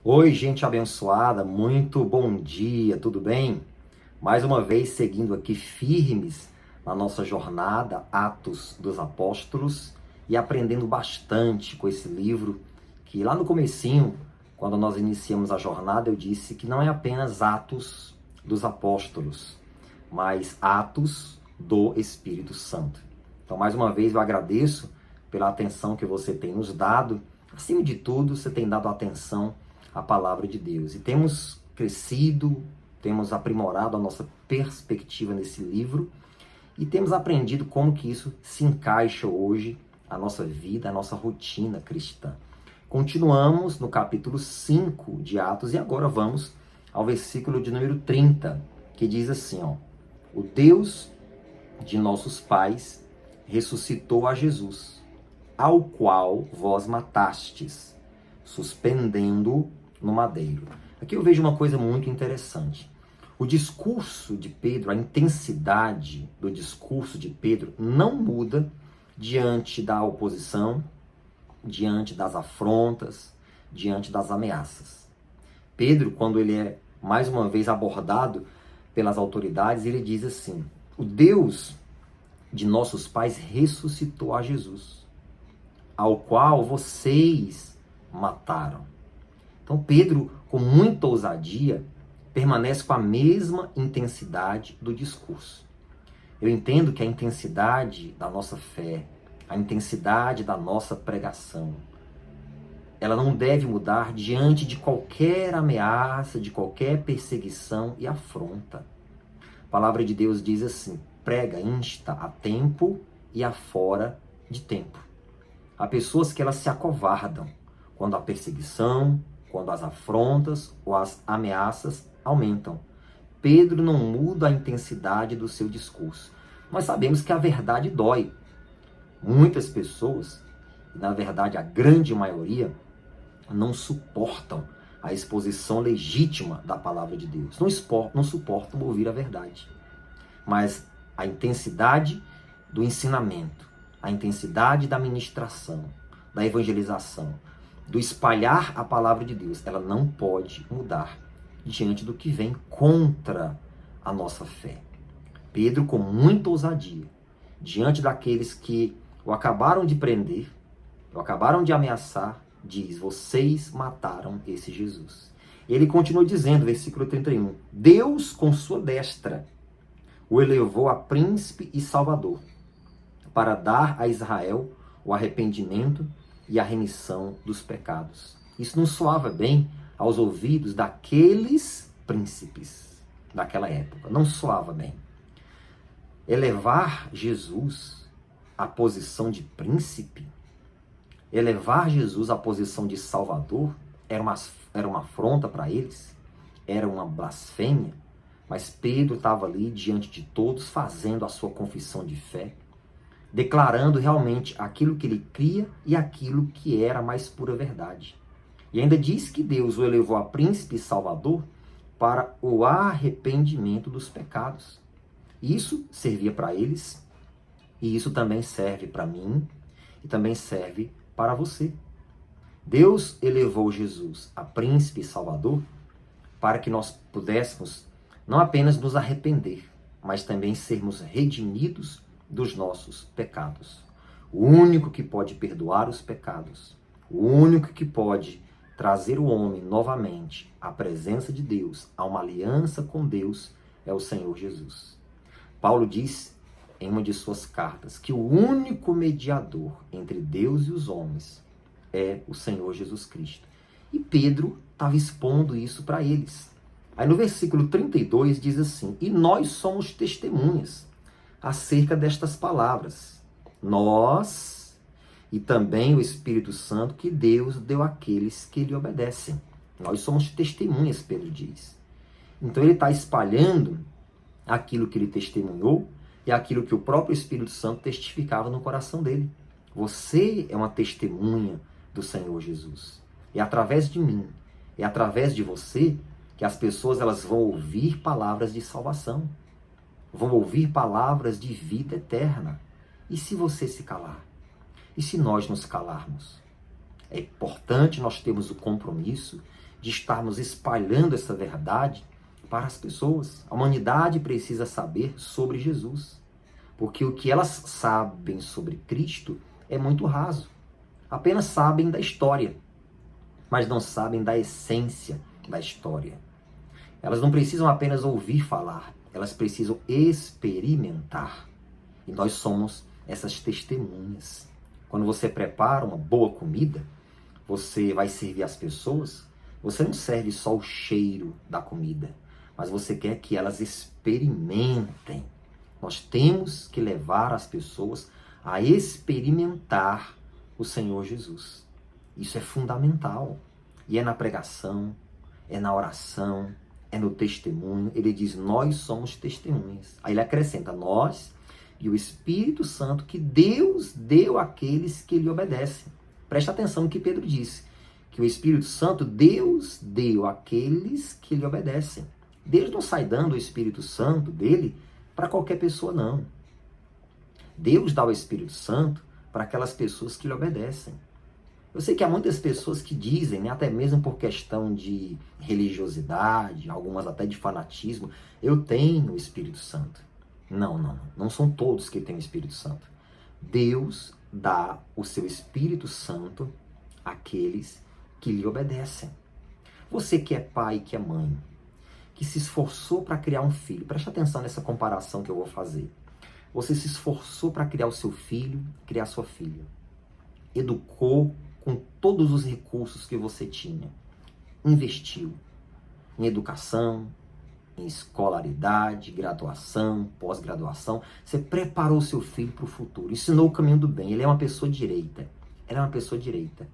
Oi, gente abençoada, muito bom dia, tudo bem? Mais uma vez seguindo aqui firmes na nossa jornada, Atos dos Apóstolos, e aprendendo bastante com esse livro, que lá no comecinho, quando nós iniciamos a jornada, eu disse que não é apenas Atos dos Apóstolos, mas Atos do Espírito Santo. Então, mais uma vez, eu agradeço pela atenção que você tem nos dado. Acima de tudo, você tem dado atenção à palavra de Deus. E temos crescido, temos aprimorado a nossa perspectiva nesse livro e temos aprendido como que isso se encaixa hoje na nossa vida, na nossa rotina cristã. Continuamos no capítulo 5 de Atos e agora vamos ao versículo de número 30, que diz assim, ó: O Deus de nossos pais ressuscitou a Jesus, ao qual vós matastes, suspendendo-o no madeiro. Aqui eu vejo uma coisa muito interessante. O discurso de Pedro, a intensidade do discurso de Pedro não muda diante da oposição, diante das afrontas, diante das ameaças. Pedro, quando ele é mais uma vez abordado pelas autoridades, ele diz assim: o Deus de nossos pais ressuscitou a Jesus, ao qual vocês mataram. Então Pedro, com muita ousadia, permanece com a mesma intensidade do discurso. Eu entendo que a intensidade da nossa fé, a intensidade da nossa pregação, ela não deve mudar diante de qualquer ameaça, de qualquer perseguição e afronta. A palavra de Deus diz assim: prega, insta a tempo e a fora de tempo. Há pessoas que elas se acovardam quando a perseguição, quando as afrontas ou as ameaças aumentam. Pedro não muda a intensidade do seu discurso. Nós sabemos que a verdade dói. Muitas pessoas, na verdade a grande maioria, não suportam a exposição legítima da palavra de Deus. Não suportam ouvir a verdade. Mas a intensidade do ensinamento, a intensidade da ministração, da evangelização, do espalhar a palavra de Deus, ela não pode mudar diante do que vem contra a nossa fé. Pedro, com muita ousadia, diante daqueles que o acabaram de prender, o acabaram de ameaçar, diz: vocês mataram esse Jesus. E ele continua dizendo, versículo 31, Deus com sua destra o elevou a príncipe e salvador, para dar a Israel o arrependimento e a remissão dos pecados. Isso não soava bem aos ouvidos daqueles príncipes daquela época. Não soava bem. Elevar Jesus à posição de príncipe, elevar Jesus à posição de salvador, era uma afronta para eles, era uma blasfêmia, mas Pedro estava ali diante de todos, fazendo a sua confissão de fé, declarando realmente aquilo que ele cria e aquilo que era a mais pura verdade. E ainda diz que Deus o elevou a príncipe e salvador para o arrependimento dos pecados. Isso servia para eles, e isso também serve para mim, e também serve para você. Deus elevou Jesus a príncipe e salvador para que nós pudéssemos não apenas nos arrepender, mas também sermos redimidos dos nossos pecados. O único que pode perdoar os pecados, o único que pode trazer o homem novamente à presença de Deus, a uma aliança com Deus, é o Senhor Jesus. Paulo diz em uma de suas cartas que o único mediador entre Deus e os homens é o Senhor Jesus Cristo. E Pedro estava expondo isso para eles. Aí no versículo 32 diz assim: e nós somos testemunhas acerca destas palavras, nós e também o Espírito Santo que Deus deu àqueles que lhe obedecem. Nós somos testemunhas, Pedro diz. Então ele está espalhando aquilo que ele testemunhou e aquilo que o próprio Espírito Santo testificava no coração dele. Você é uma testemunha do Senhor Jesus. É através de mim, é através de você que as pessoas elas vão ouvir palavras de salvação, vão ouvir palavras de vida eterna. E se você se calar? E se nós nos calarmos? É importante nós termos o compromisso de estarmos espalhando essa verdade para as pessoas. A humanidade precisa saber sobre Jesus, porque o que elas sabem sobre Cristo é muito raso. Apenas sabem da história, mas não sabem da essência da história. Elas não precisam apenas ouvir falar, elas precisam experimentar. E nós somos essas testemunhas. Quando você prepara uma boa comida, você vai servir as pessoas, você não serve só o cheiro da comida, mas você quer que elas experimentem. Nós temos que levar as pessoas a experimentar o Senhor Jesus. Isso é fundamental. E é na pregação, é na oração, é no testemunho. Ele diz, nós somos testemunhas. Aí ele acrescenta, nós e o Espírito Santo que Deus deu àqueles que lhe obedecem. Presta atenção no que Pedro disse, que o Espírito Santo Deus deu àqueles que lhe obedecem. Deus não sai dando o Espírito Santo dele para qualquer pessoa, não. Deus dá o Espírito Santo para aquelas pessoas que lhe obedecem. Eu sei que há muitas pessoas que dizem, né, até mesmo por questão de religiosidade, algumas até de fanatismo, eu tenho o Espírito Santo. Não são todos que têm o Espírito Santo. Deus dá o seu Espírito Santo àqueles que lhe obedecem. Você que é pai, que é mãe, que se esforçou para criar um filho, preste atenção nessa comparação que eu vou fazer. Você se esforçou para criar o seu filho, criar sua filha. Educou com todos os recursos que você tinha. Investiu em educação, em escolaridade, graduação, pós-graduação. Você preparou o seu filho para o futuro, ensinou o caminho do bem. Ele é uma pessoa direita. Ela é uma pessoa direita.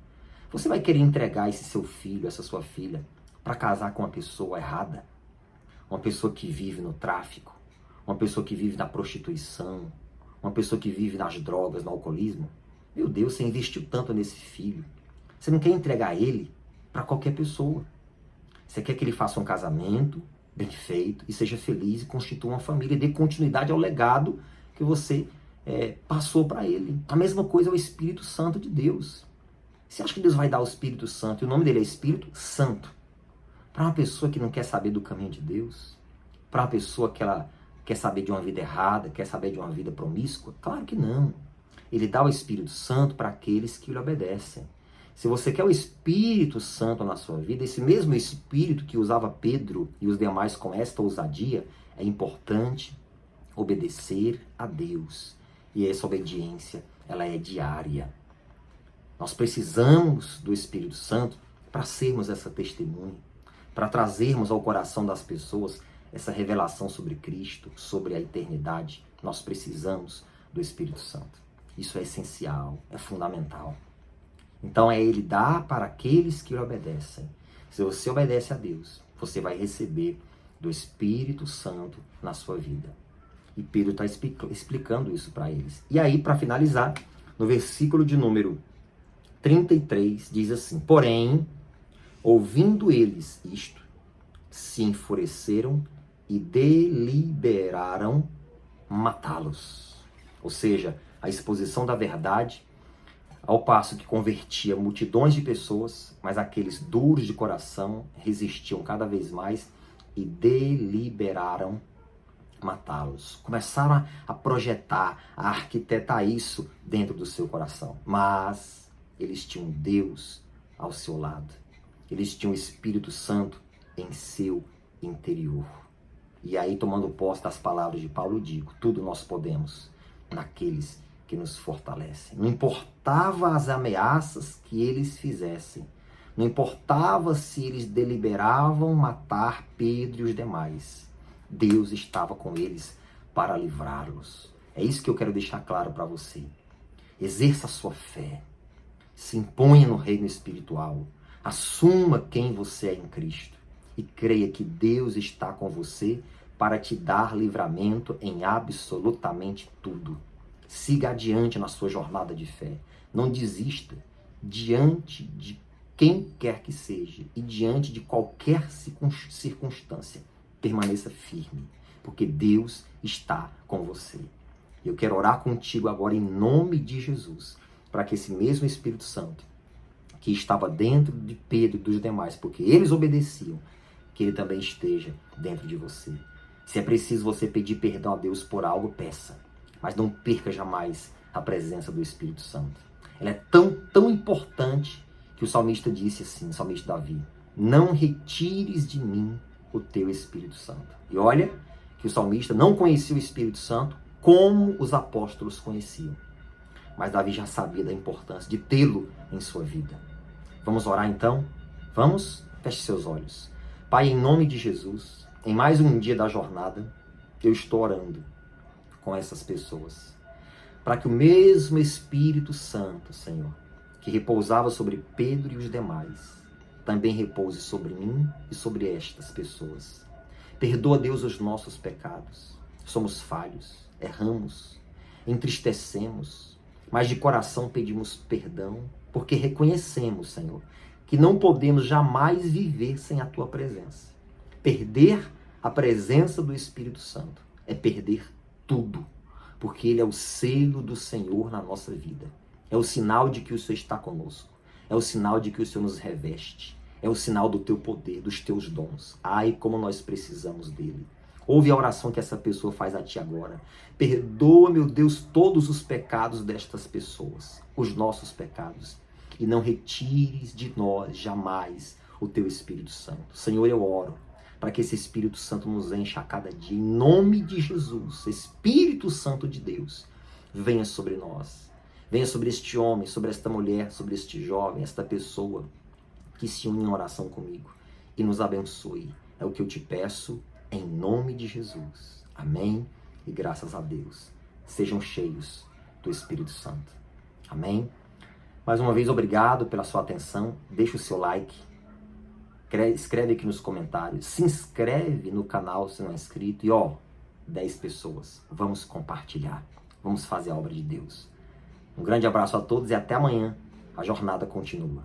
Você vai querer entregar esse seu filho, essa sua filha, para casar com uma pessoa errada? Uma pessoa que vive no tráfico? Uma pessoa que vive na prostituição? Uma pessoa que vive nas drogas, no alcoolismo? Meu Deus, você investiu tanto nesse filho. Você não quer entregar ele para qualquer pessoa. Você quer que ele faça um casamento bem feito e seja feliz e constitua uma família e dê continuidade ao legado que você passou para ele. A mesma coisa é o Espírito Santo de Deus. Você acha que Deus vai dar o Espírito Santo, e o nome dele é Espírito Santo, para uma pessoa que não quer saber do caminho de Deus? Para uma pessoa que ela quer saber de uma vida errada, quer saber de uma vida promíscua? Claro que não. Ele dá o Espírito Santo para aqueles que lhe obedecem. Se você quer o Espírito Santo na sua vida, esse mesmo Espírito que usava Pedro e os demais com esta ousadia, é importante obedecer a Deus. E essa obediência, ela é diária. Nós precisamos do Espírito Santo para sermos essa testemunha, para trazermos ao coração das pessoas essa revelação sobre Cristo, sobre a eternidade. Nós precisamos do Espírito Santo. Isso é essencial, é fundamental. Então é Ele dar para aqueles que lhe obedecem. Se você obedece a Deus, você vai receber do Espírito Santo na sua vida. E Pedro está explicando isso para eles. E aí, para finalizar, no versículo de número 33, diz assim, porém, ouvindo eles isto, se enfureceram e deliberaram matá-los. Ou seja, a exposição da verdade, ao passo que convertia multidões de pessoas, mas aqueles duros de coração resistiam cada vez mais e deliberaram matá-los. Começaram a projetar, a arquitetar isso dentro do seu coração. Mas eles tinham Deus ao seu lado. Eles tinham o Espírito Santo em seu interior. E aí, tomando posse das palavras de Paulo, digo, tudo nós podemos naqueles que nos fortalecem. Não importava as ameaças que eles fizessem. Não importava se eles deliberavam matar Pedro e os demais. Deus estava com eles para livrá-los. É isso que eu quero deixar claro para você. Exerça a sua fé. Se imponha no reino espiritual. Assuma quem você é em Cristo. E creia que Deus está com você para te dar livramento em absolutamente tudo. Siga adiante na sua jornada de fé. Não desista diante de quem quer que seja e diante de qualquer circunstância. Permaneça firme, porque Deus está com você. Eu quero orar contigo agora em nome de Jesus, para que esse mesmo Espírito Santo que estava dentro de Pedro e dos demais, porque eles obedeciam, que ele também esteja dentro de você. Se é preciso você pedir perdão a Deus por algo, peça. Mas não perca jamais a presença do Espírito Santo. Ela é tão importante que o salmista disse assim, o salmista Davi: não retires de mim o teu Espírito Santo. E olha que o salmista não conhecia o Espírito Santo como os apóstolos conheciam. Mas Davi já sabia da importância de tê-lo em sua vida. Vamos orar então? Vamos? Feche seus olhos. Pai, em nome de Jesus, em mais um dia da jornada, eu estou orando com essas pessoas, para que o mesmo Espírito Santo, Senhor, que repousava sobre Pedro e os demais, também repouse sobre mim e sobre estas pessoas. Perdoa, Deus, os nossos pecados. Somos falhos, erramos, entristecemos, mas de coração pedimos perdão, porque reconhecemos, Senhor, que não podemos jamais viver sem a Tua presença. Perder a presença do Espírito Santo é perder tudo, porque Ele é o selo do Senhor na nossa vida. É o sinal de que o Senhor está conosco. É o sinal de que o Senhor nos reveste. É o sinal do Teu poder, dos Teus dons. Ai, como nós precisamos dEle. Ouve a oração que essa pessoa faz a Ti agora. Perdoa, meu Deus, todos os pecados destas pessoas, os nossos pecados. E não retires de nós jamais o Teu Espírito Santo. Senhor, eu oro para que esse Espírito Santo nos encha a cada dia. Em nome de Jesus, Espírito Santo de Deus, venha sobre nós. Venha sobre este homem, sobre esta mulher, sobre este jovem, esta pessoa que se une em oração comigo. E nos abençoe. É o que eu te peço, em nome de Jesus. Amém? E graças a Deus. Sejam cheios do Espírito Santo. Amém? Mais uma vez, obrigado pela sua atenção. Deixa o seu like. Escreve aqui nos comentários. Se inscreve no canal se não é inscrito. E 10 pessoas. Vamos compartilhar. Vamos fazer a obra de Deus. Um grande abraço a todos e até amanhã. A jornada continua.